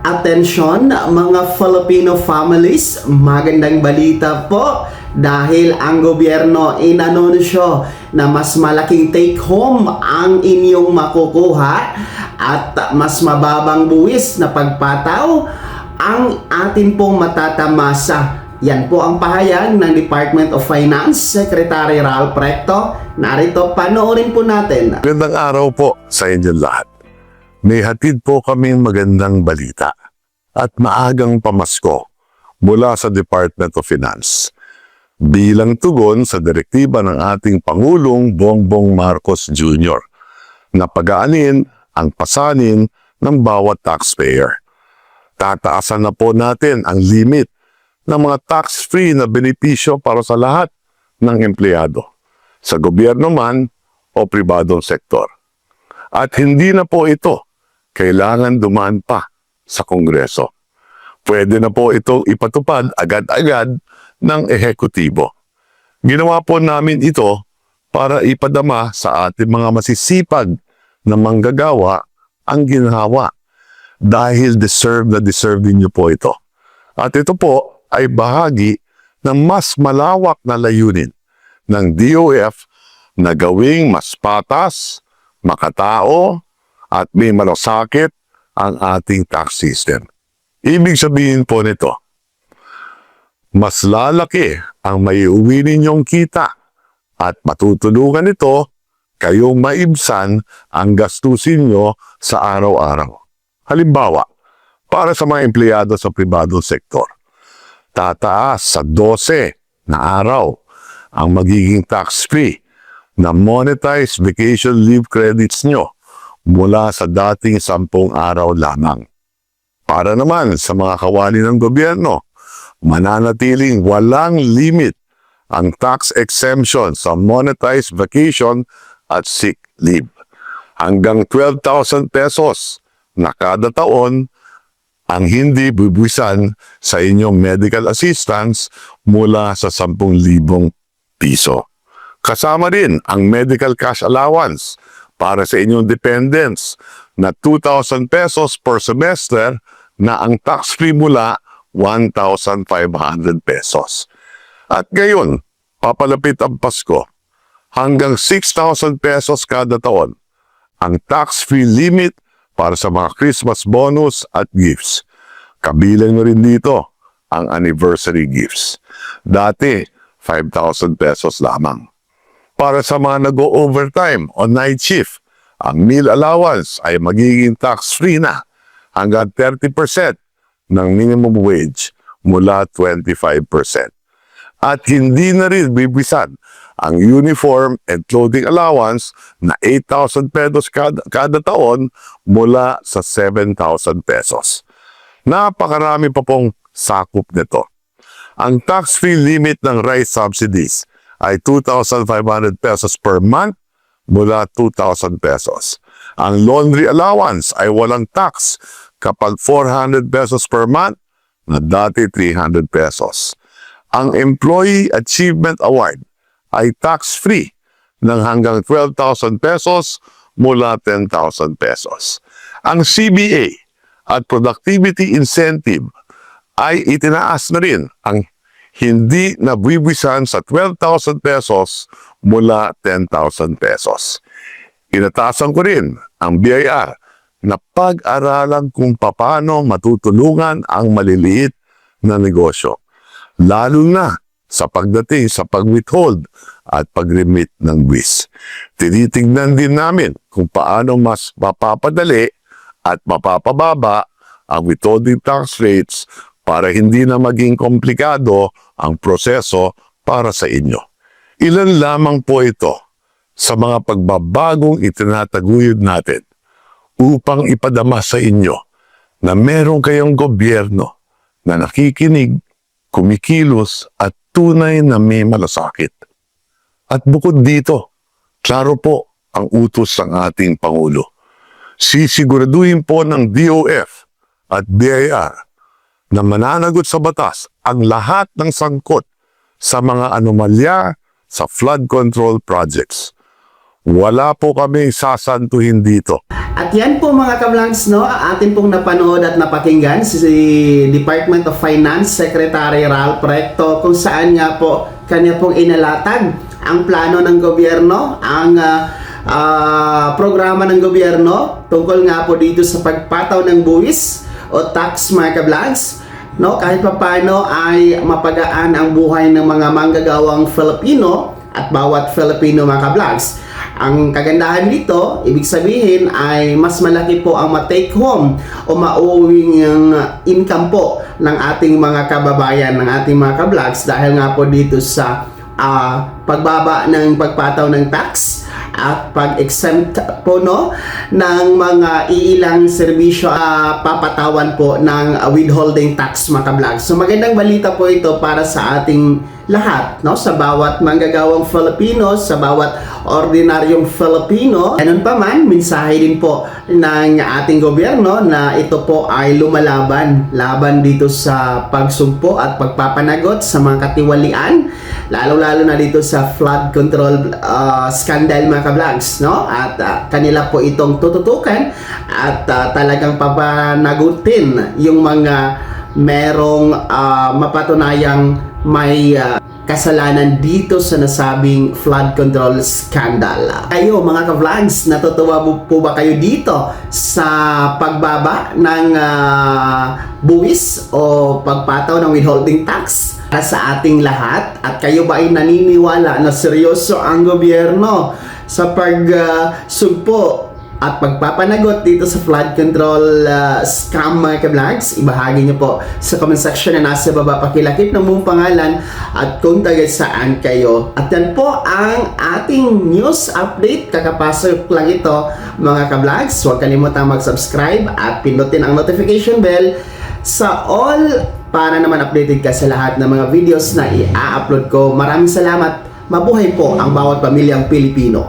Atensyon mga Filipino families, magandang balita po dahil ang gobyerno inanunsyo na mas malaking take home ang inyong makukuha at mas mababang buwis na pagpataw ang atin pong matatamasa. Yan po ang pahayag ng Department of Finance Secretary Ralph Recto. Narito, panoorin po natin. Magandang araw po sa inyong lahat. May hatid po kaming magandang balita at maagang pamasko mula sa Department of Finance. Bilang tugon sa direktiba ng ating Pangulong Bongbong Marcos Jr. na pagaanin ang pasanin ng bawat taxpayer. Tataasan na po natin ang limit ng mga tax-free na benepisyo para sa lahat ng empleyado, sa gobyerno man o pribadong sektor. At hindi na po ito kailangan dumaan pa sa Kongreso. Pwede na po itong ipatupad agad-agad ng ehekutibo. Ginawa po namin ito para ipadama sa ating mga masisipag na manggagawa ang ginhawa dahil deserve din niyo po ito. At ito po ay bahagi ng mas malawak na layunin ng DOF na gawing mas patas, makatao, at may malasakit ang ating tax system. Ibig sabihin po nito, mas lalaki ang maiuwi ninyong kita at matutulungan ito kayong maibsan ang gastusin nyo sa araw-araw. Halimbawa, para sa mga empleyado sa pribadong sektor, tataas sa 12 na araw ang magiging tax-free na monetized vacation leave credits nyo mula sa dating 10 araw lamang. Para naman sa mga kawani ng gobyerno, mananatiling walang limit ang tax exemption sa monetized vacation at sick leave. Hanggang 12,000 pesos na kada taon ang hindi bubuwisan sa inyong medical assistance mula sa 10,000 piso. Kasama rin ang medical cash allowance para sa inyong dependents na 2,000 pesos per semester na ang tax-free mula 1,500 pesos. At ngayon, papalapit ang Pasko, hanggang 6,000 pesos kada taon ang tax-free limit para sa mga Christmas bonus at gifts. Kabilang na rin dito ang anniversary gifts. Dati, 5,000 pesos lamang. Para sa mga nag-o-overtime o night shift, ang meal allowance ay magiging tax-free na hanggang 30% ng minimum wage mula 25%. At hindi na rin bibisan ang uniform and clothing allowance na 8,000 pesos kada taon mula sa 7,000 pesos. Napakarami pa pong sakop nito. Ang tax-free limit ng rice subsidies ay 2,500 pesos per month mula 2,000 pesos. Ang laundry allowance ay walang tax kapag 400 pesos per month na dati 300 pesos. Ang Employee Achievement Award ay tax-free ng hanggang 12,000 pesos mula 10,000 pesos. Ang CBA at Productivity Incentive ay itinaas na rin ang hindi nabibisan sa 12,000 pesos mula 10,000 pesos. Inatasan ko rin ang BIR na pag-aralan kung paano matutulungan ang maliliit na negosyo, lalo na sa pagdating sa pag-withhold at pag-remit ng buwis. Tinitingnan din namin kung paano mas mapapadali at mapapababa ang withholding tax rates para hindi na maging komplikado ang proseso para sa inyo. Ilan lamang po ito sa mga pagbabagong itinataguyod natin upang ipadama sa inyo na meron kayong gobyerno na nakikinig, kumikilos at tunay na may malasakit. At bukod dito, klaro po ang utos ng ating Pangulo. Sisiguraduhin po ng DOF at BIR na mananagot sa batas ang lahat ng sangkot sa mga anomalya sa flood control projects. Wala po kami sasantuhin dito. At yan po mga ka-vlogs, no, atin pong napanood at napakinggan si Department of Finance Secretary Ralph Recto, kung saan nga po kanya pong inalatag ang plano ng gobyerno, ang programa ng gobyerno tungkol nga po dito sa pagpataw ng buwis o tax, mga ka-vlogs. No, kahit papaano ay mapagaan ang buhay ng mga manggagawang Filipino at bawat Filipino, mga ka-vlogs. Ang kagandahan dito, ibig sabihin ay mas malaki po ang ma-take home o mauwing income po ng ating mga kababayan, ng ating mga ka-vlogs, dahil nga po dito sa pagbaba ng pagpataw ng tax at pag-exempt po, no, ng mga iilang serbisyo, papatawan po ng withholding tax, mga ka-vlogs. So magandang balita po ito para sa ating lahat, no, sa bawat manggagawang Filipino, sa bawat ordinaryong Filipino. Ganun pa man, mensahe din po ng ating gobyerno na ito po ay laban dito sa pagsugpo at pagpapanagot sa mga katiwalian, lalo na dito sa flood control scandal, mga ka-vlogs, no? At kanila po itong tututukan at talagang papanagutin yung mga merong mapatunayang may kasalanan dito sa nasabing flood control scandal. Kayo mga ka-vlogs, natutuwa po ba kayo dito sa pagbaba ng buwis o pagpataw ng withholding tax sa ating lahat? At kayo ba ay naniniwala na seryoso ang gobyerno sa pagsugpo at pagpapanagot dito sa flood control scam, mga ka-vlogs? Ibahagi niyo po sa comment section na nasa baba. Pakilakip ng mong pangalan at kung taga saan kayo. At yan po ang ating news update. Kakapasok lang ito, mga ka-vlogs. Huwag kalimutang mag-subscribe at pindutin ang notification bell sa all para naman updated ka sa lahat ng mga videos na i-upload ko. Maraming salamat. Mabuhay po ang bawat pamilyang Pilipino.